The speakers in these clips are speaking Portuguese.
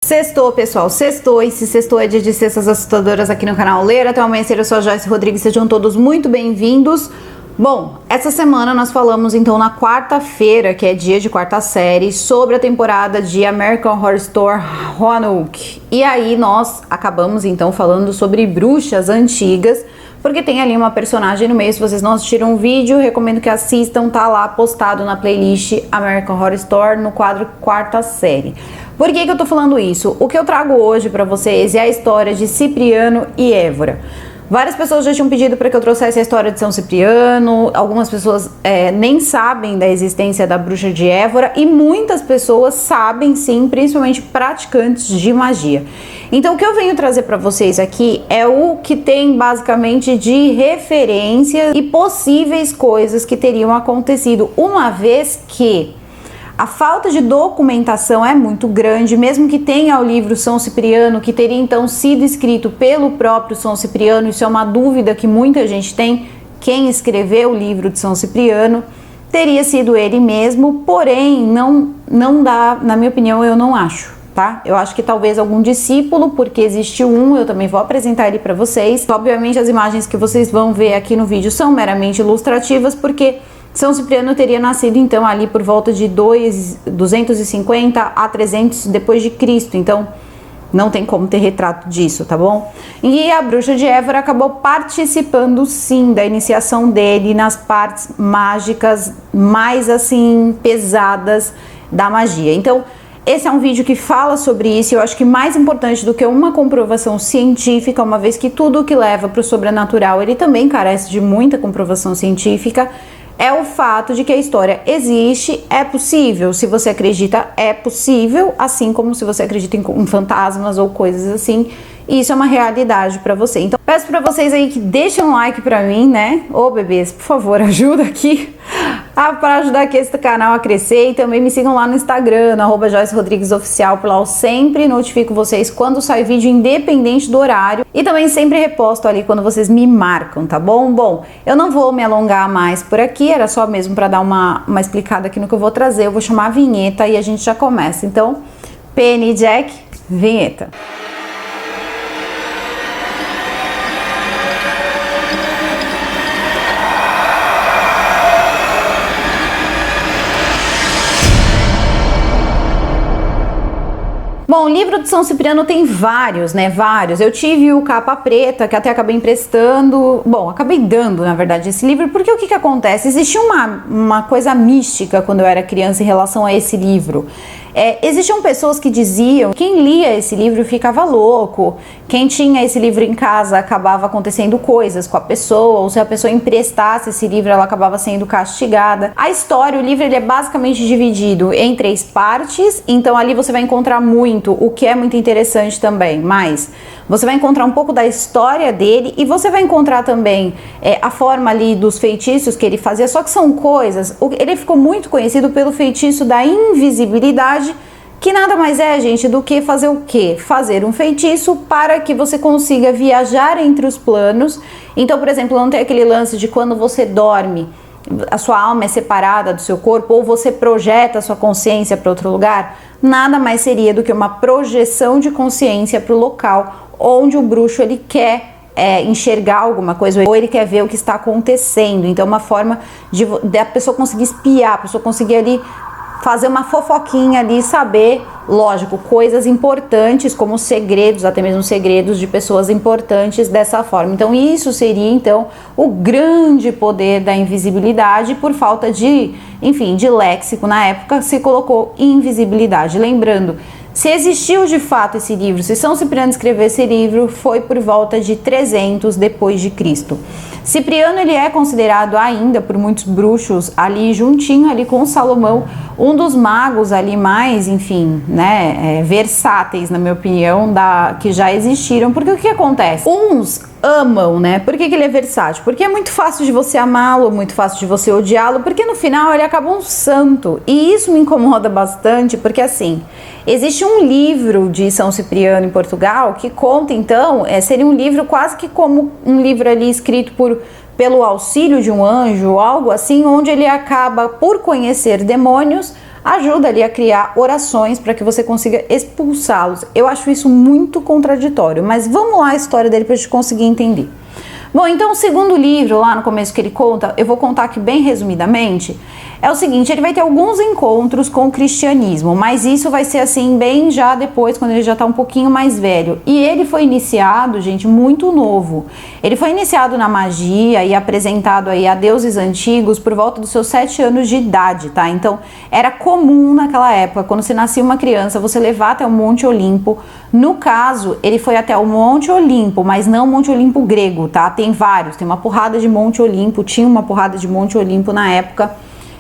Sextou, pessoal, sextou, e se sextou é dia de sextas assustadoras aqui no canal Ler Até o Amanhecer. Eu sou a Joyce Rodrigues, sejam todos muito bem-vindos. Bom, essa semana nós falamos então na quarta-feira, que é dia de quarta série, sobre a temporada de American Horror Story Roanoke. E aí nós acabamos então falando sobre bruxas antigas, porque tem ali uma personagem no meio. Se vocês não assistiram o vídeo, recomendo que assistam, tá lá postado na playlist American Horror Story no quadro quarta série. Por que eu tô falando isso? O que eu trago hoje pra vocês é a história de Cipriano e Évora. Várias pessoas já tinham pedido para que eu trouxesse a história de São Cipriano, algumas pessoas nem sabem da existência da bruxa de Évora e muitas pessoas sabem sim, principalmente praticantes de magia. Então o que eu venho trazer para vocês aqui é o que tem basicamente de referência e possíveis coisas que teriam acontecido, uma vez que a falta de documentação é muito grande, mesmo que tenha o livro São Cipriano, que teria então sido escrito pelo próprio São Cipriano. Isso é uma dúvida que muita gente tem, quem escreveu o livro de São Cipriano teria sido ele mesmo, porém não dá, na minha opinião, eu não acho, tá? Eu acho que talvez algum discípulo, porque existe eu também vou apresentar ele para vocês. Obviamente as imagens que vocês vão ver aqui no vídeo são meramente ilustrativas, porque São Cipriano teria nascido então ali por volta de 250 a 300 depois de Cristo, então não tem como ter retrato disso, tá bom? E a bruxa de Évora acabou participando sim da iniciação dele nas partes mágicas mais assim pesadas da magia. Então esse é um vídeo que fala sobre isso, e eu acho que mais importante do que uma comprovação científica, uma vez que tudo que leva para o sobrenatural ele também carece de muita comprovação científica, é o fato de que a história existe, é possível. Se você acredita, é possível, assim como se você acredita em fantasmas ou coisas assim, isso é uma realidade pra você. Então, peço pra vocês aí que deixem um like pra mim, né? Ô, bebês, por favor, ajuda aqui, para ajudar aqui esse canal a crescer. E também me sigam lá no Instagram, no @JoyceRodriguesOficial. Por lá eu sempre notifico vocês quando sai vídeo, independente do horário. E também sempre reposto ali quando vocês me marcam, tá bom? Bom, eu não vou me alongar mais por aqui, era só mesmo pra dar uma explicada aqui no que eu vou trazer. Eu vou chamar a vinheta e a gente já começa. Então, Penny e Jack, vinheta. Bom, o livro de São Cipriano tem vários, né? Vários. Eu tive o Capa Preta, que até acabei emprestando. Bom, acabei dando, na verdade, esse livro, porque o que acontece? Existia uma coisa mística quando eu era criança em relação a esse livro. Existiam pessoas que diziam que quem lia esse livro ficava louco, quem tinha esse livro em casa acabava acontecendo coisas com a pessoa, ou se a pessoa emprestasse esse livro ela acabava sendo castigada. A história, o livro, ele é basicamente dividido em 3 partes, então ali você vai encontrar muito, o que é muito interessante também, mas você vai encontrar um pouco da história dele e você vai encontrar também a forma ali dos feitiços que ele fazia, só que são coisas, ele ficou muito conhecido pelo feitiço da invisibilidade, que nada mais é, gente, do que fazer o quê? Fazer um feitiço para que você consiga viajar entre os planos. Então, por exemplo, não tem aquele lance de quando você dorme, a sua alma é separada do seu corpo, ou você projeta a sua consciência para outro lugar. Nada mais seria do que uma projeção de consciência para o local onde o bruxo ele quer enxergar alguma coisa, ou ele quer ver o que está acontecendo. Então, uma forma de a pessoa conseguir espiar, a pessoa conseguir ali fazer uma fofoquinha ali, saber, lógico, coisas importantes como segredos, até mesmo segredos de pessoas importantes dessa forma. Então isso seria então o grande poder da invisibilidade. Por falta de, enfim, de léxico na época, se colocou invisibilidade. Lembrando, se existiu de fato esse livro, se São Cipriano escreveu esse livro, foi por volta de 300 depois de Cristo. Cipriano ele é considerado ainda por muitos bruxos ali juntinho ali com Salomão, um dos magos ali mais, enfim, né, versáteis na minha opinião, que já existiram. Porque o que acontece? Uns amam, né? Por que ele é versátil? Porque é muito fácil de você amá-lo, muito fácil de você odiá-lo, porque no final ele acaba um santo. E isso me incomoda bastante, porque assim, existe um livro de São Cipriano em Portugal que conta então, seria um livro quase que como um livro ali escrito pelo auxílio de um anjo, algo assim, onde ele acaba por conhecer demônios, ajuda ali a criar orações para que você consiga expulsá-los. Eu acho isso muito contraditório, mas vamos lá a história dele para a gente conseguir entender. Bom, então o segundo livro, lá no começo que ele conta, eu vou contar aqui bem resumidamente, é o seguinte: ele vai ter alguns encontros com o cristianismo, mas isso vai ser assim bem já depois, quando ele já tá um pouquinho mais velho. E ele foi iniciado, gente, muito novo. Ele foi iniciado na magia e apresentado aí a deuses antigos por volta dos seus 7 anos de idade, tá? Então, era comum naquela época, quando se nascia uma criança, você levar até o Monte Olimpo. No caso, ele foi até o Monte Olimpo, mas não o Monte Olimpo grego, tá? Tem vários, tem uma porrada de Monte Olimpo, tinha uma porrada de Monte Olimpo na época.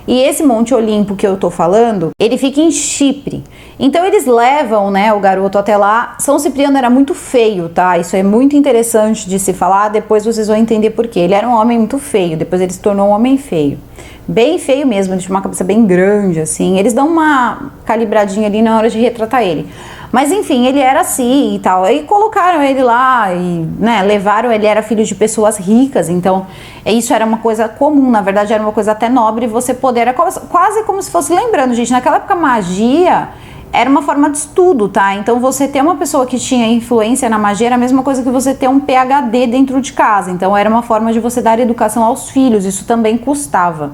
E esse Monte Olimpo que eu tô falando, ele fica em Chipre. Então eles levam, né, o garoto até lá. São Cipriano era muito feio, tá? Isso é muito interessante de se falar, depois vocês vão entender por quê. Ele era um homem muito feio, depois ele se tornou um homem feio. Bem feio mesmo, ele tinha uma cabeça bem grande, assim. Eles dão uma calibradinha ali na hora de retratar ele. Mas enfim, ele era assim e tal. Aí colocaram ele lá e, né, levaram, ele era filho de pessoas ricas, então isso era uma coisa comum, na verdade era uma coisa até nobre você poder, era quase como se fosse, lembrando, gente, naquela época magia era uma forma de estudo, tá? Então você ter uma pessoa que tinha influência na magia era a mesma coisa que você ter um PhD dentro de casa, então era uma forma de você dar educação aos filhos, isso também custava.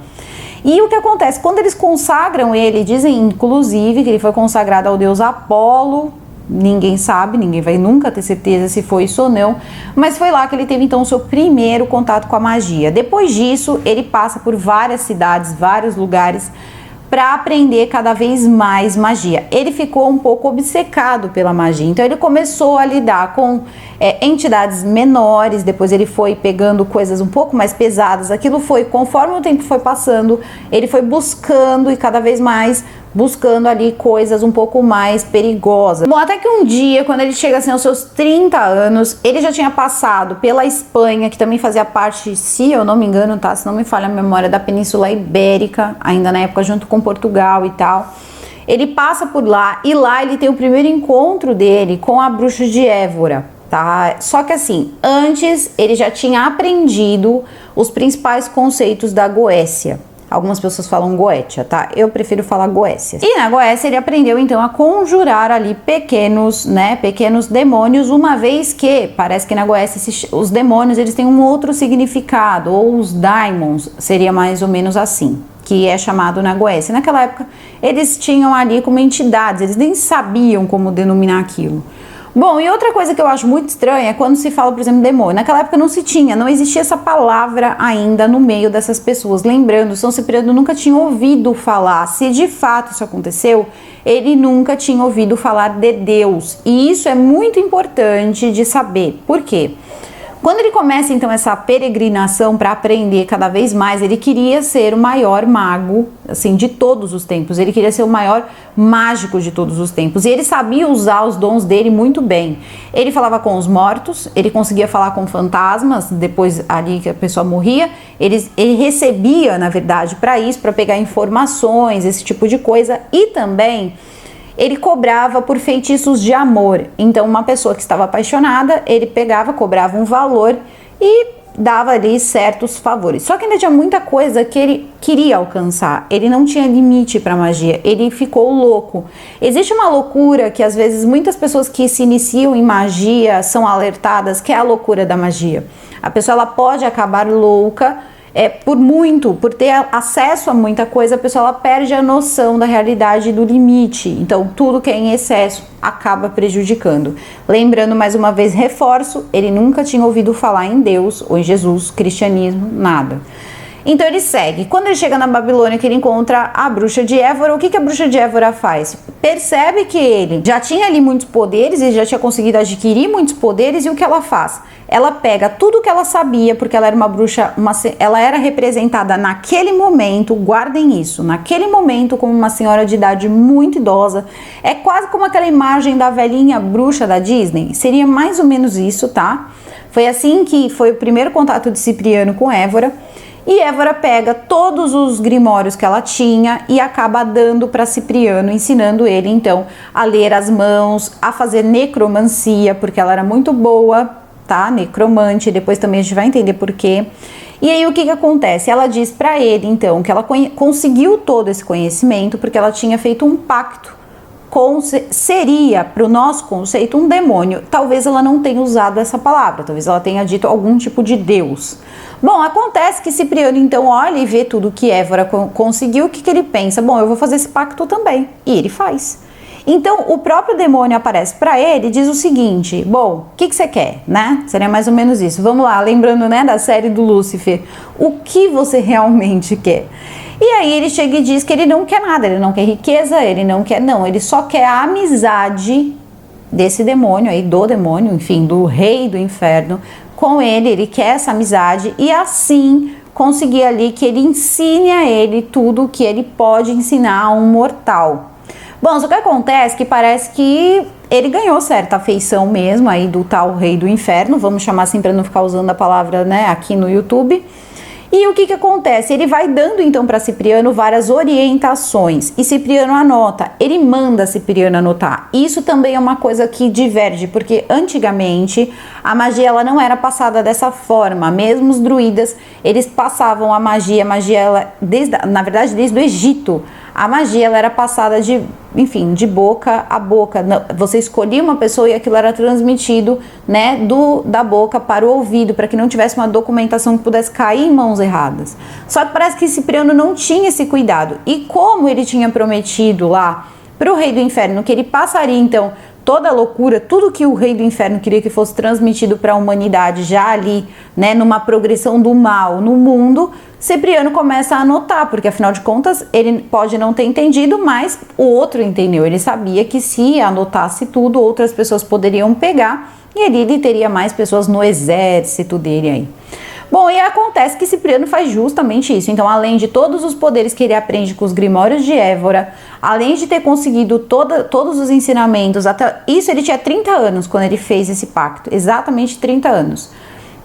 E o que acontece? Quando eles consagram ele, dizem inclusive que ele foi consagrado ao deus Apolo, ninguém sabe, ninguém vai nunca ter certeza se foi isso ou não, mas foi lá que ele teve então o seu primeiro contato com a magia. Depois disso, ele passa por várias cidades, vários lugares, para aprender cada vez mais magia. Ele ficou um pouco obcecado pela magia, então ele começou a lidar com entidades menores, depois ele foi pegando coisas um pouco mais pesadas. Aquilo foi, conforme o tempo foi passando, ele foi buscando e cada vez mais buscando ali coisas um pouco mais perigosas. Bom, até que um dia, quando ele chega assim aos seus 30 anos, ele já tinha passado pela Espanha, que também fazia parte, se eu não me engano, tá? Se não me falha a memória, da Península Ibérica, ainda na época junto com Portugal e tal. Ele passa por lá e lá ele tem o primeiro encontro dele com a bruxa de Évora, tá? Só que assim, antes ele já tinha aprendido os principais conceitos da Goécia. Algumas pessoas falam Goétia, tá? Eu prefiro falar Goécia. E na Goécia ele aprendeu então a conjurar ali pequenos demônios, uma vez que parece que na Goécia os demônios eles têm um outro significado, ou os daimons, seria mais ou menos assim, que é chamado na Goécia. Naquela época eles tinham ali como entidades, eles nem sabiam como denominar aquilo. Bom, e outra coisa que eu acho muito estranha é quando se fala, por exemplo, demônio. Naquela época não existia essa palavra ainda no meio dessas pessoas. Lembrando, São Cipriano nunca tinha ouvido falar. Se de fato isso aconteceu, ele nunca tinha ouvido falar de Deus. E isso é muito importante de saber. Por quê? Quando ele começa então essa peregrinação para aprender cada vez mais, ele queria ser o maior mago, assim, de todos os tempos. Ele queria ser o maior mágico de todos os tempos. E ele sabia usar os dons dele muito bem. Ele falava com os mortos, ele conseguia falar com fantasmas, depois ali que a pessoa morria, ele recebia, na verdade, para isso, para pegar informações, esse tipo de coisa. E também ele cobrava por feitiços de amor. Então uma pessoa que estava apaixonada, ele pegava, cobrava um valor e dava ali certos favores. Só que ainda tinha muita coisa que ele queria alcançar. Ele não tinha limite para magia. Ele ficou louco. Existe uma loucura que às vezes muitas pessoas que se iniciam em magia são alertadas, que é a loucura da magia. A pessoa ela pode acabar louca por ter acesso a muita coisa, a pessoa ela perde a noção da realidade e do limite. Então, tudo que é em excesso acaba prejudicando. Lembrando, mais uma vez, reforço, ele nunca tinha ouvido falar em Deus ou em Jesus, cristianismo, nada. Então ele segue. Quando ele chega na Babilônia, que ele encontra a bruxa de Évora, o que a bruxa de Évora faz? Percebe que ele já tinha ali muitos poderes, ele já tinha conseguido adquirir muitos poderes, e o que ela faz? Ela pega tudo que ela sabia, porque ela era uma bruxa, ela era representada naquele momento, guardem isso, naquele momento como uma senhora de idade muito idosa, é quase como aquela imagem da velhinha bruxa da Disney, seria mais ou menos isso, tá? Foi assim que foi o primeiro contato de Cipriano com Évora. E Évora pega todos os grimórios que ela tinha e acaba dando para Cipriano, ensinando ele então a ler as mãos, a fazer necromancia, porque ela era muito boa, tá? Necromante, depois também a gente vai entender por quê. E aí o que acontece? Ela diz para ele então que ela conseguiu todo esse conhecimento porque ela tinha feito um pacto com, seria para o nosso conceito um demônio. Talvez ela não tenha usado essa palavra, talvez ela tenha dito algum tipo de Deus. Bom, acontece que Cipriano então olha e vê tudo que Évora conseguiu. O que ele pensa? Bom, eu vou fazer esse pacto também. E ele faz. Então o próprio demônio aparece para ele e diz o seguinte: bom, o que você quer, né? Seria mais ou menos isso. Vamos lá, lembrando, né, da série do Lúcifer. O que você realmente quer? E aí ele chega e diz que ele não quer nada, ele não quer riqueza, ele não quer, não, ele só quer a amizade desse demônio aí, do demônio, enfim, do rei do inferno, com ele quer essa amizade e assim conseguir ali que ele ensine a ele tudo o que ele pode ensinar a um mortal. Bom, só que acontece que parece que ele ganhou certa afeição mesmo aí do tal rei do inferno, vamos chamar assim para não ficar usando a palavra, né, aqui no YouTube. E o que acontece? Ele vai dando então para Cipriano várias orientações e Cipriano anota, ele manda Cipriano anotar. Isso também é uma coisa que diverge, porque antigamente a magia ela não era passada dessa forma, mesmo os druidas, eles passavam a magia ela, na verdade desde o Egito, a magia ela era passada de, enfim, de boca a boca. Você escolhia uma pessoa e aquilo era transmitido, né, da boca para o ouvido, para que não tivesse uma documentação que pudesse cair em mãos erradas. Só que parece que Cipriano não tinha esse cuidado. E como ele tinha prometido lá para o rei do inferno que ele passaria então toda a loucura, tudo que o rei do inferno queria que fosse transmitido para a humanidade já ali, né, numa progressão do mal no mundo, Cipriano começa a anotar, porque afinal de contas ele pode não ter entendido, mas o outro entendeu. Ele sabia que se anotasse tudo, outras pessoas poderiam pegar e ali ele teria mais pessoas no exército dele aí. Bom, e acontece que Cipriano faz justamente isso. Então, além de todos os poderes que ele aprende com os Grimórios de Évora, além de ter conseguido todos os ensinamentos, até isso ele tinha 30 anos quando ele fez esse pacto, exatamente 30 anos.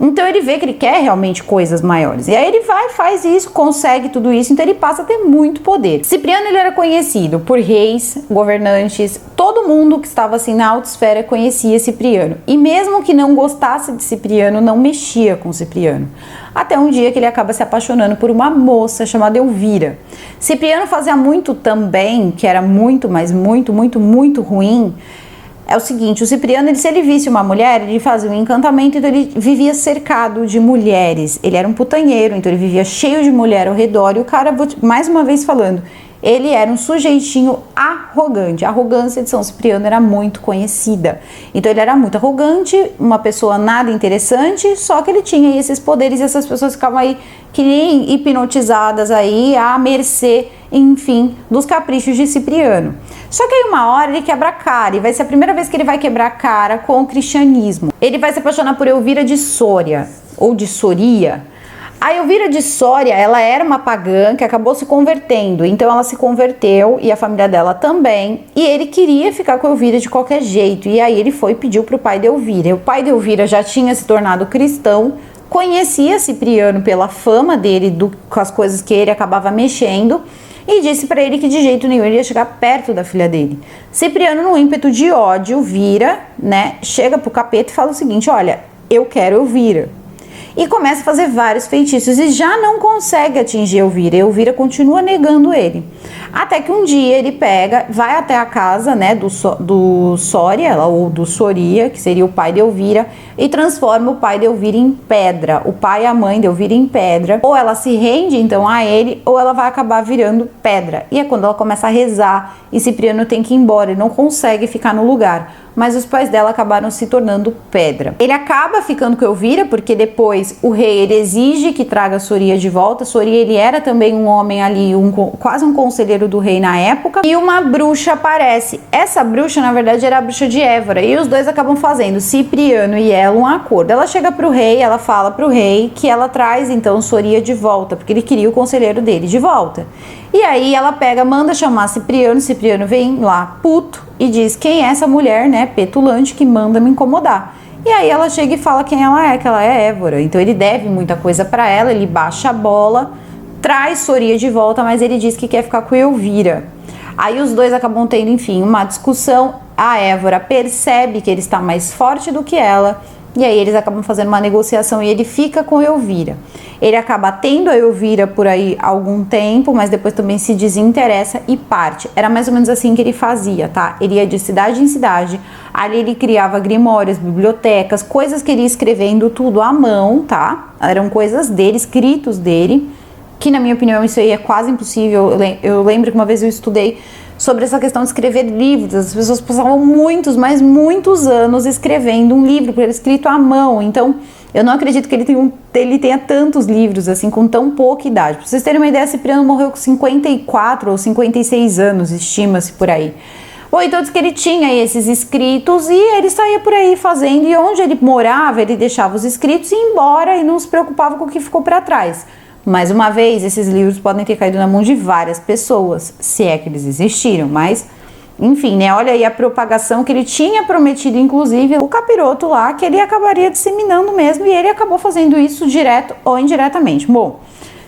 Então ele vê que ele quer realmente coisas maiores. E aí ele vai, faz isso, consegue tudo isso, então ele passa a ter muito poder. Cipriano ele era conhecido por reis, governantes, todo mundo que estava assim na alta esfera conhecia Cipriano. E mesmo que não gostasse de Cipriano, não mexia com Cipriano. Até um dia que ele acaba se apaixonando por uma moça chamada Elvira. Cipriano fazia muito também, que era muito, mas muito ruim. É o seguinte, o Cipriano, se ele visse uma mulher, ele fazia um encantamento, então ele vivia cercado de mulheres. Ele era um putanheiro, então ele vivia cheio de mulher ao redor. E o cara, mais uma vez falando, ele era um sujeitinho arrogante. A arrogância de São Cipriano era muito conhecida. Então ele era muito arrogante, uma pessoa nada interessante, só que ele tinha esses poderes e essas pessoas ficavam aí que nem hipnotizadas aí à mercê, enfim, dos caprichos de Cipriano. Só que aí uma hora ele quebra a cara, e vai ser a primeira vez que ele vai quebrar a cara com o cristianismo. Ele vai se apaixonar por Elvira de Sória, ou de Soria. A Elvira de Sória, ela era uma pagã que acabou se convertendo, então ela se converteu e a família dela também, e ele queria ficar com a Elvira de qualquer jeito, e aí ele foi e pediu para o pai de Elvira. O pai de Elvira já tinha se tornado cristão, conhecia Cipriano pela fama dele, com as coisas que ele acabava mexendo, e disse para ele que de jeito nenhum ele ia chegar perto da filha dele. Cipriano, num ímpeto de ódio, vira, né, chega pro capeta e fala o seguinte: olha, eu quero Elvira. E começa a fazer vários feitiços e já não consegue atingir Elvira. Elvira continua negando ele. Até que um dia ele vai até a casa, né, do Sória, ou do Soria, que seria o pai de Elvira, e transforma o pai de Elvira em pedra. O pai e a mãe de Elvira em pedra. Ou ela se rende então a ele, ou ela vai acabar virando pedra. E é quando ela começa a rezar e Cipriano tem que ir embora, ele não consegue ficar no lugar. Mas os pais dela acabaram se tornando pedra. Ele acaba ficando com Elvira, porque depois o rei ele exige que traga Soria de volta. Soria ele era também um homem ali, quase um conselheiro do rei na época. E uma bruxa aparece. Essa bruxa, na verdade, era a bruxa de Évora. E os dois acabam fazendo, Cipriano e ela, um acordo. Ela chega pro rei, ela fala pro rei que ela traz então Soria de volta, porque ele queria o conselheiro dele de volta. E aí ela manda chamar Cipriano vem lá puto e diz: quem é essa mulher, né, petulante, que manda me incomodar? E aí ela chega e fala quem ela é, que ela é Évora. Então ele deve muita coisa pra ela, ele baixa a bola, traz Soria de volta, mas ele diz que quer ficar com Elvira. Aí os dois acabam tendo, enfim, uma discussão. A Évora percebe que ele está mais forte do que ela E aí eles acabam fazendo uma negociação e ele fica com Elvira. Ele acaba tendo a Elvira por aí algum tempo, mas depois também se desinteressa e parte. Era mais ou menos assim que ele fazia, tá? Ele ia de cidade em cidade, ali ele criava grimórias, bibliotecas, coisas que ele ia escrevendo tudo à mão, tá? Eram coisas dele, escritos dele, que na minha opinião isso aí é quase impossível. Eu lembro que uma vez eu estudei sobre essa questão de escrever livros. As pessoas passavam muitos, mas muitos anos escrevendo um livro, porque era escrito à mão. Então, eu não acredito que ele tenha tantos livros, assim, com tão pouca idade. Pra vocês terem uma ideia, Cipriano morreu com 54 ou 56 anos, estima-se por aí. Bom, então diz que ele tinha esses escritos e ele saía por aí fazendo, e onde ele morava, ele deixava os escritos e ia embora e não se preocupava com o que ficou para trás. Mais uma vez, esses livros podem ter caído na mão de várias pessoas, se é que eles existiram, mas, enfim, né, olha aí a propagação que ele tinha prometido, inclusive, o capiroto lá, que ele acabaria disseminando mesmo, e ele acabou fazendo isso direto ou indiretamente. Bom,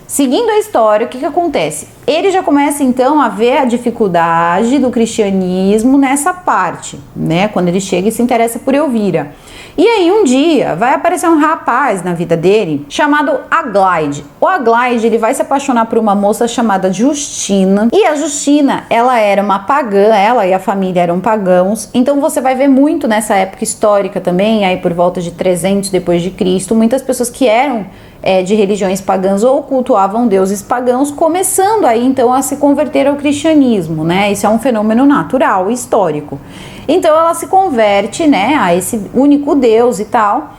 seguindo a história, o que acontece? Ele já começa, então, a ver a dificuldade do cristianismo nessa parte, né, quando ele chega e se interessa por Elvira. E aí um dia vai aparecer um rapaz na vida dele chamado Aglaide. O Aglaide, ele vai se apaixonar por uma moça chamada Justina. E a Justina, ela era uma pagã, ela e a família eram pagãos. Então você vai ver muito nessa época histórica também, aí por volta de 300 depois de Cristo, muitas pessoas que eram de religiões pagãs ou cultuavam deuses pagãos, começando aí então a se converter ao cristianismo, né? Isso é um fenômeno natural, histórico. Então ela se converte, né, a esse único Deus e tal,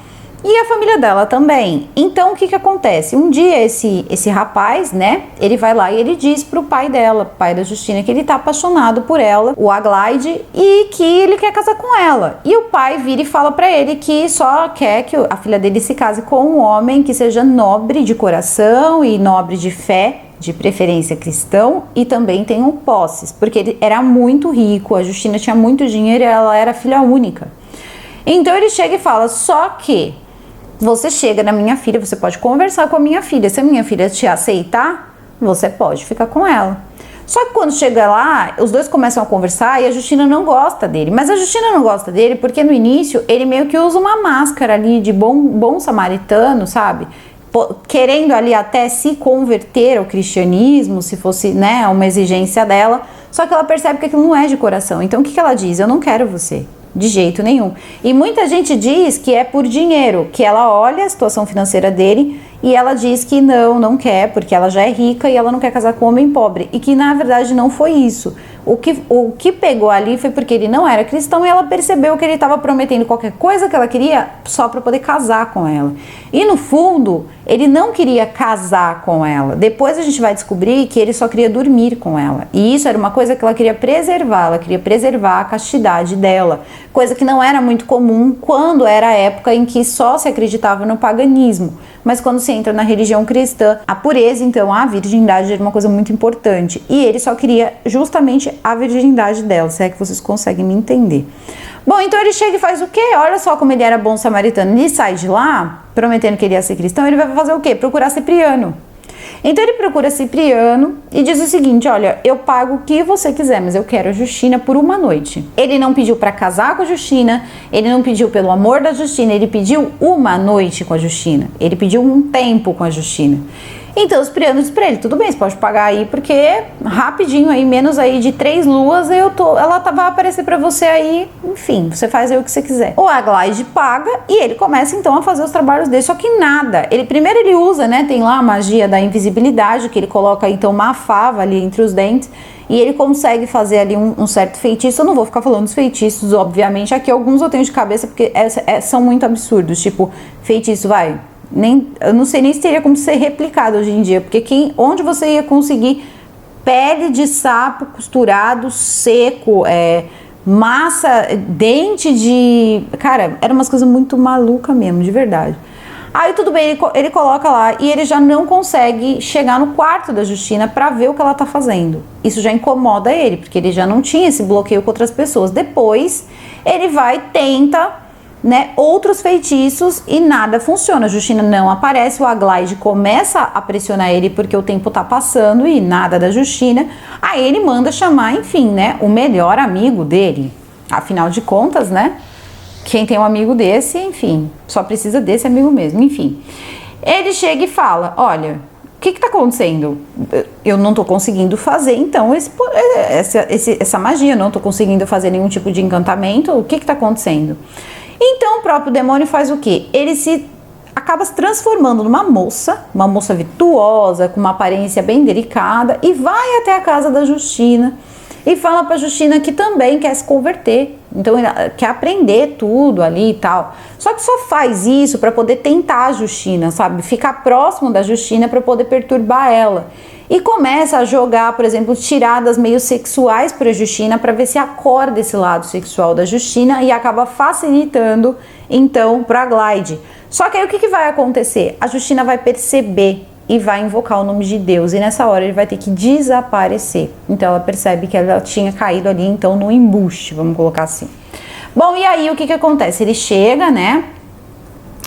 e a família dela também. Então o que acontece? Um dia esse rapaz, né, ele vai lá e ele diz pro pai dela, pai da Justina, que ele tá apaixonado por ela, o Aglaide, e que ele quer casar com ela. E o pai vira e fala pra ele que só quer que a filha dele se case com um homem que seja nobre de coração e nobre de fé, de preferência cristão, e também tenham posses, porque ele era muito rico, a Justina tinha muito dinheiro e ela era filha única. Então ele chega e fala, só que você chega na minha filha, você pode conversar com a minha filha, se a minha filha te aceitar, você pode ficar com ela. Só que quando chega lá, os dois começam a conversar e a Justina não gosta dele, mas a Justina não gosta dele porque no início ele meio que usa uma máscara ali de bom samaritano, sabe? Querendo ali até se converter ao cristianismo, se fosse, né, uma exigência dela, só que ela percebe que aquilo não é de coração. Então o que ela diz? Eu não quero você, de jeito nenhum. E muita gente diz que é por dinheiro, que ela olha a situação financeira dele e ela diz que não quer, porque ela já é rica e ela não quer casar com um homem pobre, e que na verdade não foi isso. O que pegou ali foi porque ele não era cristão e ela percebeu que ele estava prometendo qualquer coisa que ela queria só para poder casar com ela. E no fundo, ele não queria casar com ela. Depois a gente vai descobrir que ele só queria dormir com ela. E isso era uma coisa que ela queria preservar a castidade dela. Coisa que não era muito comum quando era a época em que só se acreditava no paganismo. Mas quando se entra na religião cristã, a pureza, então, a virgindade era uma coisa muito importante. E ele só queria justamente a virgindade dela, se é que vocês conseguem me entender. Bom, então ele chega e faz o quê? Olha só como ele era bom samaritano. Ele sai de lá, prometendo que ele ia ser cristão, ele vai fazer o quê? Procurar Cipriano. Então ele procura Cipriano e diz o seguinte, olha, eu pago o que você quiser, mas eu quero a Justina por uma noite. Ele não pediu para casar com a Justina, ele não pediu pelo amor da Justina, ele pediu uma noite com a Justina, ele pediu um tempo com a Justina. Então o Cipriano disse pra ele, tudo bem, você pode pagar aí, porque rapidinho aí, menos aí de 3 luas, ela vai aparecer pra você aí, enfim, você faz aí o que você quiser. O Aglaide paga e ele começa então a fazer os trabalhos dele, só que nada. Primeiro ele usa, né, tem lá a magia da invisibilidade, que ele coloca então uma fava ali entre os dentes, e ele consegue fazer ali um certo feitiço. Eu não vou ficar falando dos feitiços, obviamente, aqui alguns eu tenho de cabeça, porque são muito absurdos, tipo, feitiço, eu não sei nem se teria como ser replicado hoje em dia, porque onde você ia conseguir pele de sapo costurado, seco, massa, dente de... Cara, era umas coisas muito malucas mesmo, de verdade. Aí tudo bem, ele coloca lá e ele já não consegue chegar no quarto da Justina pra ver o que ela tá fazendo. Isso já incomoda ele, porque ele já não tinha esse bloqueio com outras pessoas. Depois, ele tenta, né, outros feitiços e nada funciona. A Justina não aparece, o Aglaide começa a pressionar ele porque o tempo tá passando e nada da Justina. Aí ele manda chamar, enfim, né, o melhor amigo dele. Afinal de contas, né, quem tem um amigo desse, enfim, só precisa desse amigo mesmo, enfim. Ele chega e fala, olha, o que está acontecendo? Eu não estou conseguindo fazer, então, essa magia, não estou conseguindo fazer nenhum tipo de encantamento, o que está acontecendo? Então, o próprio demônio faz o quê? Ele acaba se transformando numa moça virtuosa, com uma aparência bem delicada, e vai até a casa da Justina, e fala para Justina que também quer se converter, então ele quer aprender tudo ali e tal. Só que só faz isso para poder tentar a Justina, sabe? Ficar próximo da Justina para poder perturbar ela. E começa a jogar, por exemplo, tiradas meio sexuais para a Justina para ver se acorda esse lado sexual da Justina e acaba facilitando então para a Glyde. Só que aí o que vai acontecer? A Justina vai perceber e vai invocar o nome de Deus, e nessa hora ele vai ter que desaparecer. Então ela percebe que ela tinha caído ali então no embuste, vamos colocar assim. Bom, e aí o que acontece? Ele chega, né,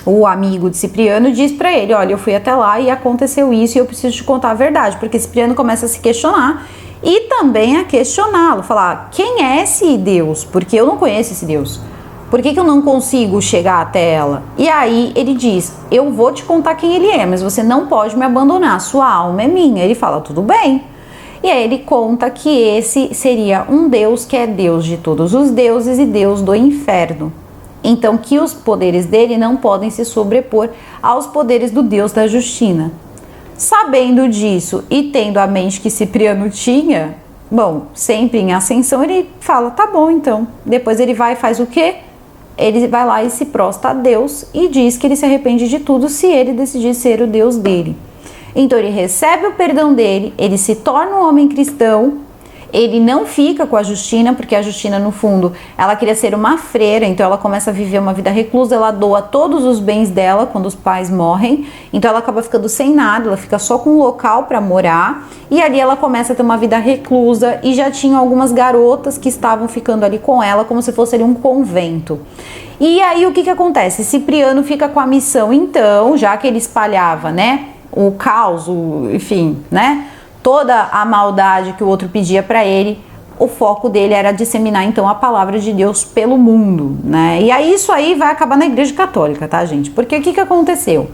o amigo de Cipriano diz pra ele, olha, eu fui até lá e aconteceu isso e eu preciso te contar a verdade, porque Cipriano começa a se questionar e também a questioná-lo, falar, quem é esse Deus? Porque eu não conheço esse Deus. Por que eu não consigo chegar até ela? E aí ele diz, eu vou te contar quem ele é, mas você não pode me abandonar, sua alma é minha. Ele fala, tudo bem. E aí ele conta que esse seria um Deus que é Deus de todos os deuses e Deus do inferno. Então que os poderes dele não podem se sobrepor aos poderes do Deus da Justina. Sabendo disso e tendo a mente que Cipriano tinha, bom, sempre em ascensão, ele fala, tá bom então. Depois ele vai e faz o quê? Ele vai lá e se prostra a Deus e diz que ele se arrepende de tudo se ele decidir ser o Deus dele. Então ele recebe o perdão dele, ele se torna um homem cristão, ele não fica com a Justina, porque a Justina no fundo, ela queria ser uma freira, então ela começa a viver uma vida reclusa, ela doa todos os bens dela quando os pais morrem, então ela acaba ficando sem nada, ela fica só com um local para morar, e ali ela começa a ter uma vida reclusa, e já tinha algumas garotas que estavam ficando ali com ela, como se fosse ali um convento. E aí o que acontece? Cipriano fica com a missão então, já que ele espalhava, né, o caos, enfim, né, toda a maldade que o outro pedia para ele, o foco dele era disseminar então a palavra de Deus pelo mundo, né? E aí isso aí vai acabar na Igreja Católica, tá, gente? Porque o que aconteceu?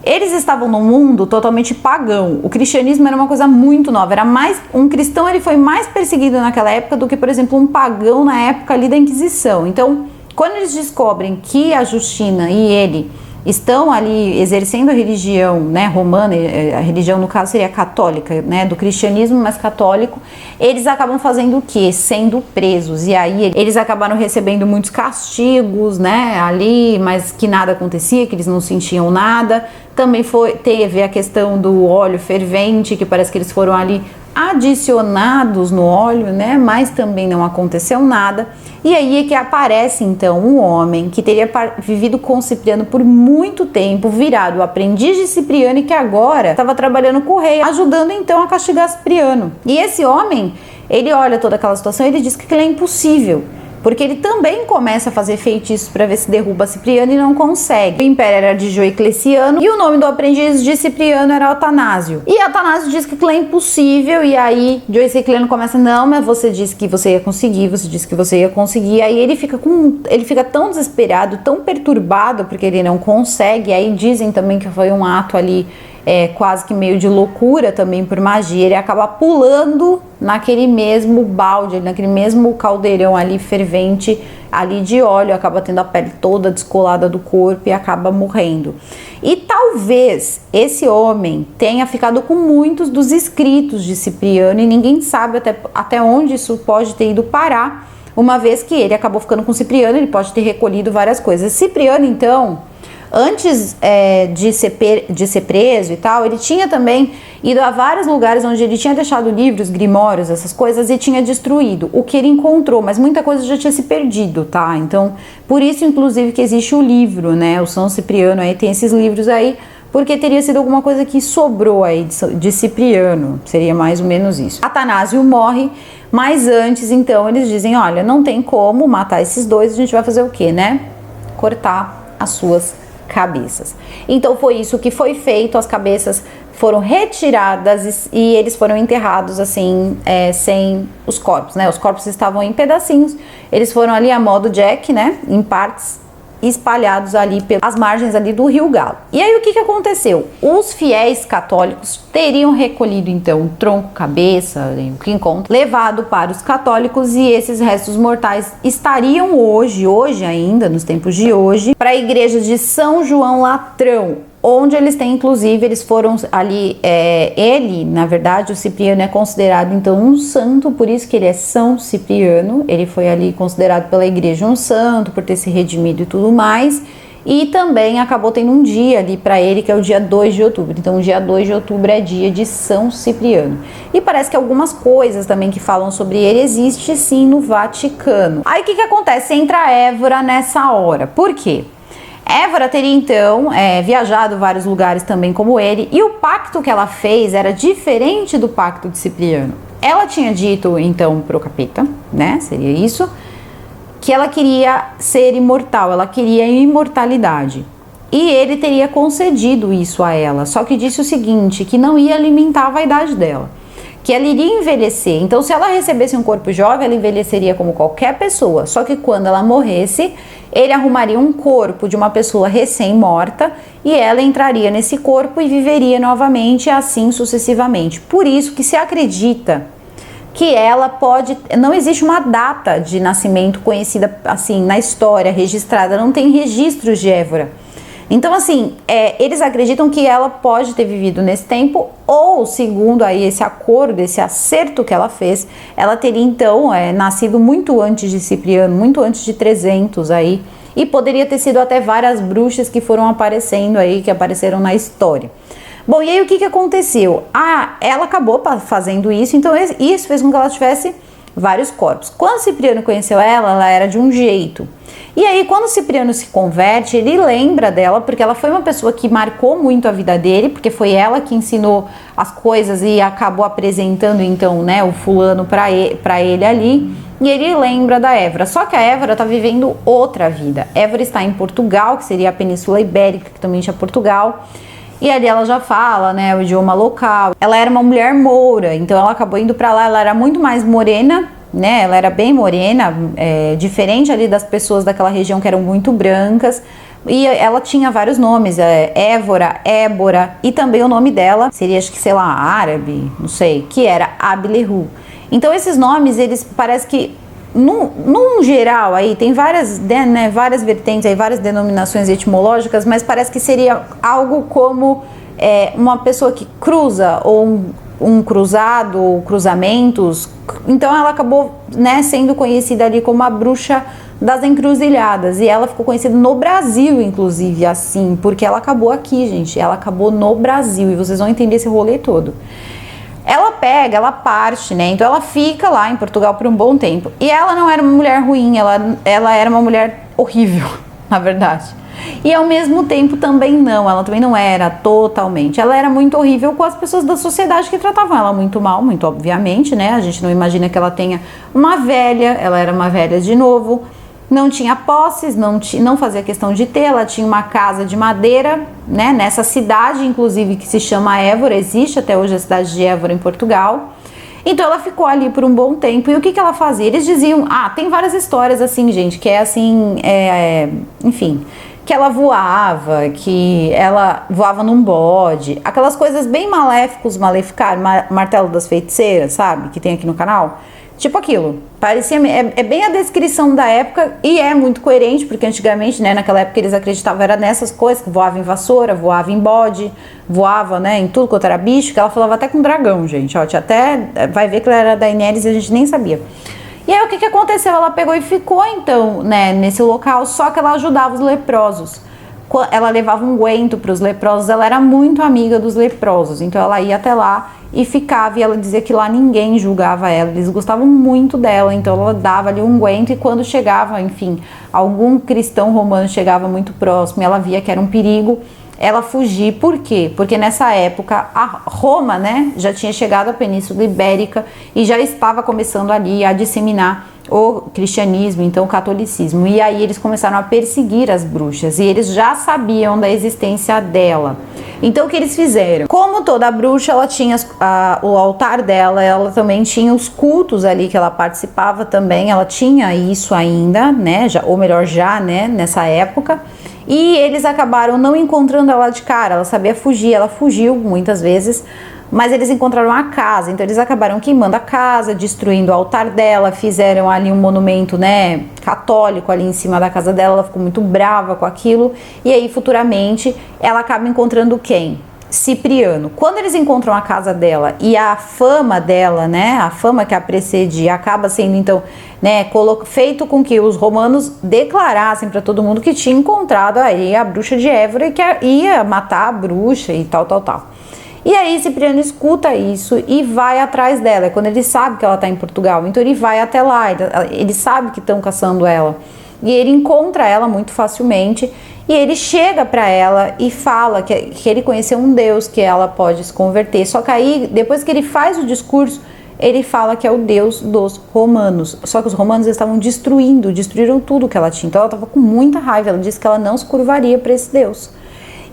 Eles estavam num mundo totalmente pagão. O cristianismo era uma coisa muito nova. Era mais um cristão, ele foi mais perseguido naquela época do que, por exemplo, um pagão na época ali da Inquisição. Então, quando eles descobrem que a Justina e ele estão ali exercendo a religião, né, romana, a religião no caso seria católica, né, do cristianismo, mas católico, eles acabam fazendo o quê? Sendo presos, e aí eles acabaram recebendo muitos castigos, né, ali, mas que nada acontecia, que eles não sentiam nada. Também teve a questão do óleo fervente, que parece que eles foram ali adicionados no óleo, né, mas também não aconteceu nada. E aí é que aparece então um homem que teria vivido com Cipriano por muito tempo, virado aprendiz de Cipriano e que agora estava trabalhando com o rei, ajudando então a castigar Cipriano. E esse homem, ele olha toda aquela situação e ele diz que aquilo é impossível, porque ele também começa a fazer feitiços para ver se derruba Cipriano e não consegue. O império era de Diocleciano e o nome do aprendiz de Cipriano era Atanásio. E Atanásio diz que aquilo é impossível, e aí Diocleciano começa, não, mas você disse que você ia conseguir, você disse que você ia conseguir. Aí ele fica tão desesperado, tão perturbado porque ele não consegue. Aí dizem também que foi um ato ali quase que meio de loucura também por magia. Ele acaba pulando naquele mesmo balde, naquele mesmo caldeirão ali fervente ali de óleo, acaba tendo a pele toda descolada do corpo e acaba morrendo. E talvez esse homem tenha ficado com muitos dos escritos de Cipriano, e ninguém sabe até onde isso pode ter ido parar, uma vez que ele acabou ficando com Cipriano, ele pode ter recolhido várias coisas. Cipriano, então, antes de ser preso e tal, ele tinha também ido a vários lugares onde ele tinha deixado livros, grimórios, essas coisas, e tinha destruído o que ele encontrou, mas muita coisa já tinha se perdido, tá? Então, por isso, inclusive, que existe o livro, né? O São Cipriano aí tem esses livros aí, porque teria sido alguma coisa que sobrou aí de Cipriano, seria mais ou menos isso. Atanásio morre, mas antes, então, eles dizem, olha, não tem como matar esses dois, a gente vai fazer o quê, né? Cortar as suas cabeças. Então foi isso que foi feito, as cabeças foram retiradas e eles foram enterrados assim, sem os corpos, né? Os corpos estavam em pedacinhos, eles foram ali a modo Jack, né? Em partes, espalhados ali pelas margens ali do Rio Galo. E aí o que aconteceu? Os fiéis católicos teriam recolhido então o tronco, cabeça, o que encontra, levado para os católicos, e esses restos mortais estariam hoje ainda, nos tempos de hoje, para a igreja de São João Latrão, onde eles têm, inclusive, eles foram ali, ele, na verdade, o Cipriano é considerado, então, um santo, por isso que ele é São Cipriano, ele foi ali considerado pela igreja um santo, por ter se redimido e tudo mais, e também acabou tendo um dia ali para ele, que é o dia 2 de outubro, então o dia 2 de outubro é dia de São Cipriano, e parece que algumas coisas também que falam sobre ele existe sim no Vaticano. Aí o que acontece? Entra a Évora nessa hora, por quê? Évora teria então viajado a vários lugares também como ele, e o pacto que ela fez era diferente do pacto de Cipriano. Ela tinha dito então pro capeta, né, seria isso, que ela queria ser imortal, ela queria imortalidade. E ele teria concedido isso a ela, só que disse o seguinte, que não ia alimentar a vaidade dela, que ela iria envelhecer. Então, se ela recebesse um corpo jovem, ela envelheceria como qualquer pessoa, só que quando ela morresse, ele arrumaria um corpo de uma pessoa recém-morta e ela entraria nesse corpo e viveria novamente, assim sucessivamente. Por isso que se acredita que ela pode... Não existe uma data de nascimento conhecida assim na história, registrada, não tem registros de Évora. Então, assim, eles acreditam que ela pode ter vivido nesse tempo, ou, segundo aí esse acordo, esse acerto que ela fez, ela teria, então, nascido muito antes de Cipriano, muito antes de 300 aí, e poderia ter sido até várias bruxas que foram aparecendo aí, que apareceram na história. Bom, e aí o que aconteceu? Ela acabou fazendo isso, então isso fez com que ela tivesse vários corpos. Quando Cipriano conheceu ela era de um jeito. E aí, quando Cipriano se converte, ele lembra dela, porque ela foi uma pessoa que marcou muito a vida dele, porque foi ela que ensinou as coisas e acabou apresentando, então, né, o fulano pra ele ali. E ele lembra da Évora. Só que a Évora tá vivendo outra vida. Évora está em Portugal, que seria a Península Ibérica, que também tinha Portugal. E ali ela já fala, né, o idioma local. Ela era uma mulher moura, então ela acabou indo pra lá, ela era muito mais morena, né, ela era bem morena, diferente ali das pessoas daquela região que eram muito brancas, e ela tinha vários nomes, Évora, Ébora, e também o nome dela seria, acho que, sei lá, árabe, não sei, que era Ablehu. Então esses nomes, eles parece que, num geral aí, tem várias vertentes aí, várias denominações etimológicas, mas parece que seria algo como uma pessoa que cruza, ou um cruzado, ou cruzamentos. Então ela acabou, né, sendo conhecida ali como a bruxa das encruzilhadas, e ela ficou conhecida no Brasil, inclusive, assim, porque ela acabou aqui, gente, ela acabou no Brasil, e vocês vão entender esse rolê todo. Ela parte, né, então ela fica lá em Portugal por um bom tempo, e ela não era uma mulher ruim, ela era uma mulher horrível, na verdade. E ao mesmo tempo ela também não era totalmente. Ela era muito horrível com as pessoas da sociedade que tratavam ela muito mal, muito obviamente, né? A gente não imagina que ela tenha uma velha, ela era uma velha de novo, não tinha posses, não fazia questão de ter, ela tinha uma casa de madeira, né? Nessa cidade, inclusive, que se chama Évora, existe até hoje a cidade de Évora em Portugal. Então ela ficou ali por um bom tempo. E o que ela fazia? Eles diziam, tem várias histórias assim, gente, que é assim, enfim, que ela voava num bode, aquelas coisas bem maléficos, maleficar, martelo das feiticeiras, sabe, que tem aqui no canal, tipo aquilo, parecia, é bem a descrição da época, e é muito coerente, porque antigamente, né, naquela época eles acreditavam era nessas coisas, que voava em vassoura, voava em bode, voava, né, em tudo quanto era bicho, que ela falava até com dragão, gente, ó, vai ver que ela era da Daenerys e a gente nem sabia. E aí o que aconteceu? Ela pegou e ficou então, né, nesse local, só que ela ajudava os leprosos. Ela levava um unguento para os leprosos, ela era muito amiga dos leprosos, então ela ia até lá e ficava, e ela dizia que lá ninguém julgava ela, eles gostavam muito dela, então ela dava ali um unguento, e quando chegava, enfim, algum cristão romano chegava muito próximo e ela via que era um perigo, ela fugia. Por quê? Porque nessa época a Roma, né, já tinha chegado à Península Ibérica e já estava começando ali a disseminar o cristianismo, então o catolicismo. E aí eles começaram a perseguir as bruxas e eles já sabiam da existência dela. Então o que eles fizeram? Como toda bruxa, ela tinha o altar dela, ela também tinha os cultos ali que ela participava também, ela tinha isso ainda, né? Ou melhor, já, né? Nessa época. E eles acabaram não encontrando ela de cara, ela sabia fugir, ela fugiu muitas vezes, mas eles encontraram a casa, então eles acabaram queimando a casa, destruindo o altar dela, fizeram ali um monumento, né, católico ali em cima da casa dela, ela ficou muito brava com aquilo, e aí futuramente ela acaba encontrando quem? Cipriano. Quando eles encontram a casa dela e a fama dela, né, a fama que a precede acaba sendo então, né, feito com que os romanos declarassem para todo mundo que tinha encontrado aí a bruxa de Évora e que ia matar a bruxa e tal. E aí Cipriano escuta isso e vai atrás dela. É quando ele sabe que ela está em Portugal, então ele vai até lá, ele sabe que estão caçando ela. E ele encontra ela muito facilmente e ele chega para ela e fala que ele conheceu um Deus, que ela pode se converter. Só que aí, depois que ele faz o discurso, ele fala que é o Deus dos romanos. Só que os romanos estavam destruíram tudo que ela tinha. Então ela estava com muita raiva, ela disse que ela não se curvaria para esse Deus.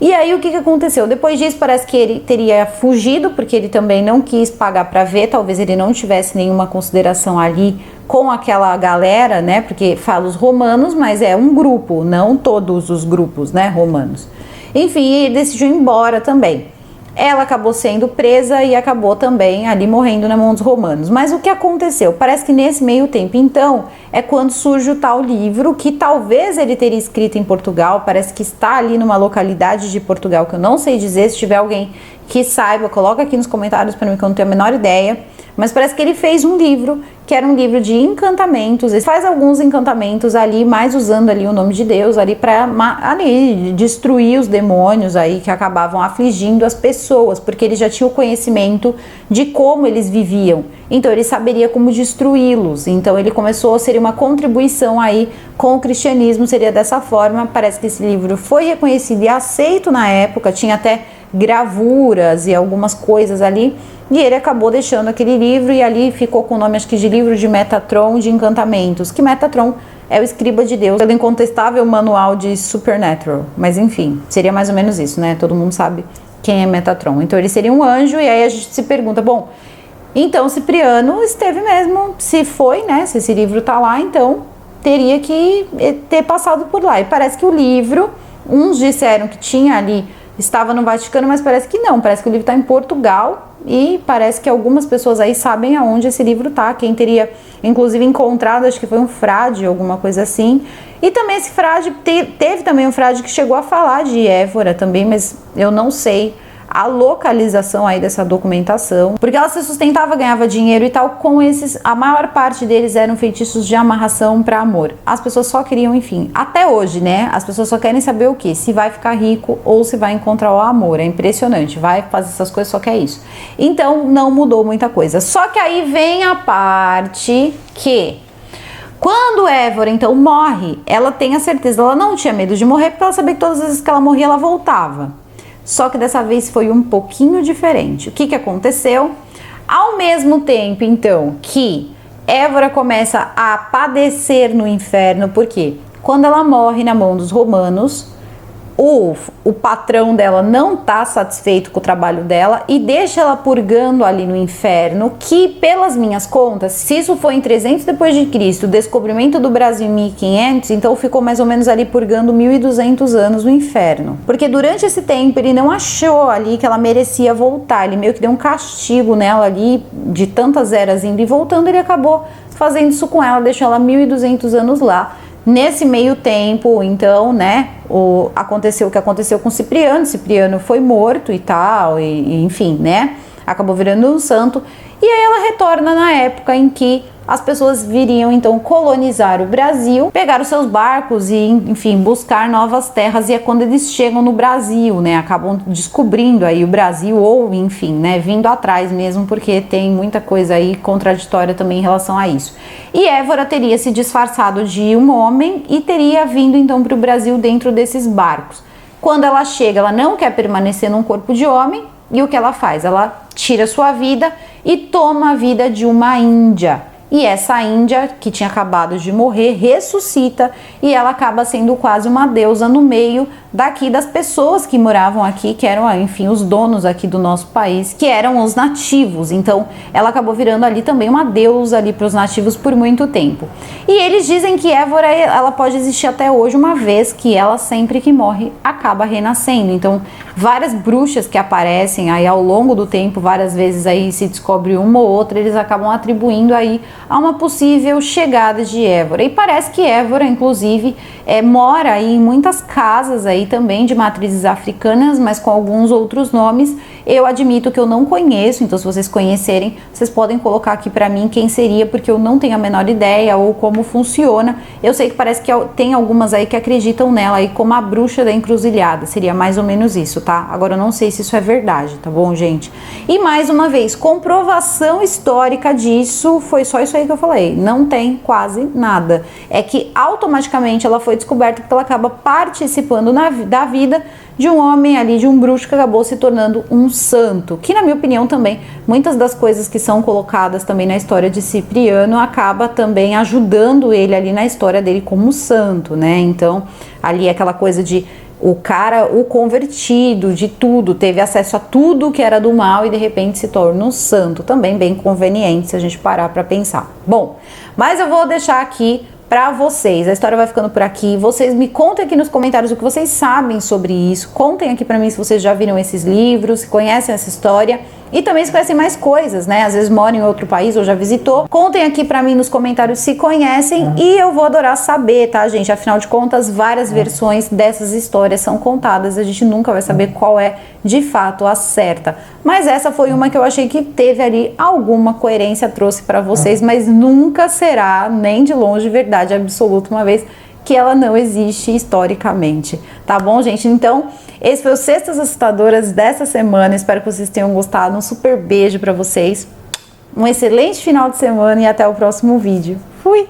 E aí o que aconteceu? Depois disso parece que ele teria fugido, porque ele também não quis pagar para ver, talvez ele não tivesse nenhuma consideração ali com aquela galera, né? Porque fala os romanos, mas é um grupo, não todos os grupos, né, romanos. Enfim, ele decidiu ir embora também. Ela acabou sendo presa e acabou também ali morrendo na mão dos romanos. Mas o que aconteceu? Parece que nesse meio tempo, então, é quando surge o tal livro, que talvez ele teria escrito em Portugal, parece que está ali numa localidade de Portugal, que eu não sei dizer, se tiver alguém que saiba, coloca aqui nos comentários para mim, que eu não tenho a menor ideia. Mas parece que ele fez um livro, que era um livro de encantamentos. Ele faz alguns encantamentos ali, mais usando ali o nome de Deus, ali para destruir os demônios aí que acabavam afligindo as pessoas, porque ele já tinha o conhecimento de como eles viviam. Então ele saberia como destruí-los. Então ele começou a ser uma contribuição aí com o cristianismo, seria dessa forma. Parece que esse livro foi reconhecido e aceito na época, tinha até gravuras e algumas coisas ali, e ele acabou deixando aquele livro e ali ficou com o nome, acho que de livro de Metatron de encantamentos, que Metatron é o escriba de Deus, pelo incontestável manual de Supernatural, mas enfim, seria mais ou menos isso, né? Todo mundo sabe quem é Metatron. Então ele seria um anjo, e aí a gente se pergunta, bom, então Cipriano esteve mesmo, se foi, né? Se esse livro tá lá, então teria que ter passado por lá. E parece que o livro, uns disseram que tinha ali, estava no Vaticano, mas parece que não, parece que o livro está em Portugal, e parece que algumas pessoas aí sabem aonde esse livro tá, quem teria inclusive encontrado, acho que foi um frade, alguma coisa assim. E também esse frade, teve também um frade que chegou a falar de Évora também, mas eu não sei a localização aí dessa documentação, porque ela se sustentava, ganhava dinheiro e tal com esses, a maior parte deles eram feitiços de amarração para amor. As pessoas só queriam, enfim, até hoje, né, as pessoas só querem saber o que? Se vai ficar rico ou se vai encontrar o amor. É impressionante, vai fazer essas coisas, só quer isso. Então não mudou muita coisa. Só que aí vem a parte que quando Évora então morre, ela tem a certeza, ela não tinha medo de morrer, porque ela sabia que todas as vezes que ela morria, ela voltava. Só que dessa vez foi um pouquinho diferente. O que aconteceu? Ao mesmo tempo, então, que Évora começa a padecer no inferno, porque quando ela morre na mão dos romanos, o patrão dela não está satisfeito com o trabalho dela e deixa ela purgando ali no inferno, que pelas minhas contas, se isso foi em 300 depois de Cristo, o descobrimento do Brasil em 1500, então ficou mais ou menos ali purgando 1200 anos no inferno. Porque durante esse tempo ele não achou ali que ela merecia voltar, ele meio que deu um castigo nela ali, de tantas eras indo e voltando, ele acabou fazendo isso com ela, deixou ela 1200 anos lá. Nesse meio tempo, então, né, aconteceu o que aconteceu com Cipriano. Cipriano foi morto e tal, e enfim, né, acabou virando um santo. E aí ela retorna na época em que as pessoas viriam então colonizar o Brasil, pegar os seus barcos e, enfim, buscar novas terras. E é quando eles chegam no Brasil, né, acabam descobrindo aí o Brasil, ou enfim, né, vindo atrás mesmo, porque tem muita coisa aí contraditória também em relação a isso. E Évora teria se disfarçado de um homem e teria vindo então para o Brasil dentro desses barcos. Quando ela chega, ela não quer permanecer num corpo de homem, e o que ela faz? Ela tira sua vida e toma a vida de uma índia. e essa índia, que tinha acabado de morrer, ressuscita e ela acaba sendo quase uma deusa no meio daqui das pessoas que moravam aqui, que eram, enfim, os donos aqui do nosso país, que eram os nativos. Então, ela acabou virando ali também uma deusa ali para os nativos por muito tempo. E eles dizem que Évora, ela pode existir até hoje, uma vez que ela, sempre que morre, acaba renascendo. Então, várias bruxas que aparecem aí ao longo do tempo, várias vezes aí se descobre uma ou outra, eles acabam atribuindo aí a uma possível chegada de Évora. E parece que Évora, inclusive, mora aí em muitas casas aí também de matrizes africanas, mas com alguns outros nomes. Eu admito que eu não conheço, então se vocês conhecerem, vocês podem colocar aqui pra mim quem seria, porque eu não tenho a menor ideia ou como funciona. Eu sei que parece que tem algumas aí que acreditam nela aí como a bruxa da encruzilhada, seria mais ou menos isso, tá? Agora eu não sei se isso é verdade, tá bom, gente? E mais uma vez, comprovação histórica disso, foi só isso aí que eu falei, não tem quase nada. É que automaticamente ela foi descoberta porque ela acaba participando da vida de um homem ali, de um bruxo que acabou se tornando um santo, que na minha opinião também, muitas das coisas que são colocadas também na história de Cipriano acaba também ajudando ele ali na história dele como santo, né? Então, ali é aquela coisa de o cara, o convertido de tudo, teve acesso a tudo que era do mal e de repente se torna um santo, também bem conveniente se a gente parar para pensar. Bom, mas eu vou deixar aqui para vocês, a história vai ficando por aqui. Vocês me contem aqui nos comentários o que vocês sabem sobre isso. Contem aqui para mim se vocês já viram esses livros, se conhecem essa história e também se conhecem mais coisas, né? Às vezes moram em outro país ou já visitou. Contem aqui para mim nos comentários se conhecem e eu vou adorar saber, tá, gente? Afinal de contas, várias versões dessas histórias são contadas. A gente nunca vai saber qual é de fato a certa. Mas essa foi uma que eu achei que teve ali alguma coerência, trouxe para vocês, mas nunca será nem de longe verdade absoluta, uma vez que ela não existe historicamente, tá bom, gente? Então, esse foi o Cestas Assustadoras dessa semana, espero que vocês tenham gostado, um super beijo para vocês, um excelente final de semana e até o próximo vídeo. Fui!